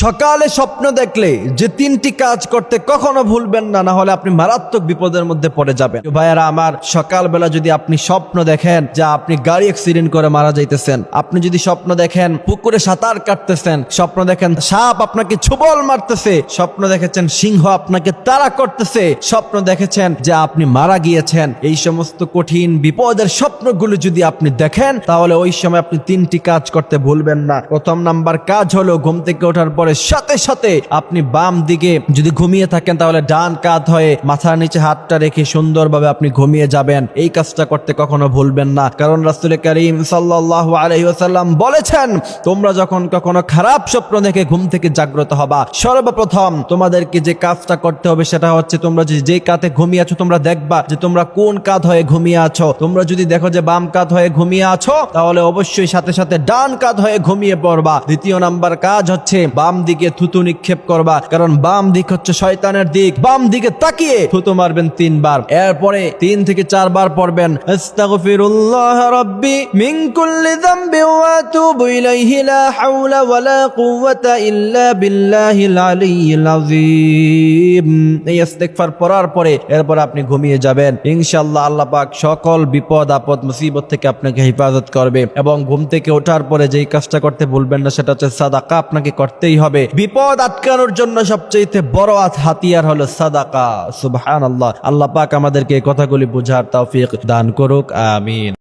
সকালে স্বপ্ন দেখলে যে তিনটি কাজ করতে কখনো ভুলবেন না, না হলে আপনি মারাত্মক বিপদের মধ্যে পড়ে যাবেন। ভাইয়ারা আমার, সকালবেলা যদি আপনি স্বপ্ন দেখেন যে আপনি গাড়ি অ্যাক্সিডেন্ট করে মারা যাইতেছেন, আপনি যদি স্বপ্ন দেখেন পুকুরে সাঁতার কাটতেছেন, স্বপ্ন দেখেন সাপ আপনাকে ছোবল মারতেছে, স্বপ্ন দেখেছেন সিংহ আপনাকে তাড়া করতেছে, স্বপ্ন দেখেছেন যে আপনি মারা গিয়েছেন, এই সমস্ত কঠিন বিপদের স্বপ্নগুলো যদি আপনি দেখেন তাহলে ওই সময় আপনি তিনটি কাজ করতে ভুলবেন না। প্রথম নাম্বার কাজ হলো ঘুম থেকে ওঠার পরে সাথে সাথে আপনি বাম দিকে যদি ঘুমিয়ে থাকেন তাহলে ডান কাঁধ হয়ে মাথার নিচে হাতটা রেখে সুন্দরভাবে আপনি ঘুমিয়ে যাবেন। এই কাজটা করতে কখনো ভুলবেন না, কারণ রাসূল করিম সাল্লাল্লাহু আলাইহি ওয়াসাল্লাম বলেছেন, তোমরা যখন কখনো খারাপ স্বপ্ন দেখে ঘুম থেকে জাগ্রত হবা, সর্বপ্রথম তোমাদেরকে যে কাজটা করতে হবে সেটা হচ্ছে তোমরা যে কাঁধে ঘুমিয়ে আছো তোমরা দেখবা যে তোমরা কোন কাঁধ হয়ে ঘুমিয়ে আছো। তোমরা যদি দেখো যে বাম কাঁধ হয়ে ঘুমিয়ে আছো তাহলে অবশ্যই সাথে সাথে ডান কাঁধ হয়ে ঘুমিয়ে পড়বা। দ্বিতীয় নাম্বার কাজ হচ্ছে বাম দিকে থুতু নিক্ষেপ করবা, কারণ বাম দিক হচ্ছে শয়তানের দিক। বাম দিকে তাকিয়ে থুতু মারবেন 3 বার, এরপরে 3 থেকে 4 বার পড়বেন আস্তাগফিরুল্লাহ রাব্বি মিন কুল্লি যামবি ওয়া আতুবু ইলাইহি লা হাওলা ওয়ালা কুওয়াতা ইল্লা বিল্লাহিল আলিয়্যিল আযীম। এই ইস্তিগফার পড়ার পরে এরপর আপনি ঘুমিয়ে যাবেন। ইনশাআল্লাহ আল্লাহ পাক সকল বিপদ আপদ মুসিবত থেকে আপনাকে হেফাজত করবে। এবং ঘুম থেকে ওঠার পরে যেই কাজটা করতে ভুলবেন না সেটা হচ্ছে সাদাকা আপনাকে করতেই হবে। বিপদ আটকানোর জন্য সবচেয়ে বড় হাতিয়ার হলো সাদাকা। সুবহানাল্লাহ। আল্লাহ পাক আমাদেরকে এই কথাগুলি বোঝার তৌফিক দান করুক, আমিন।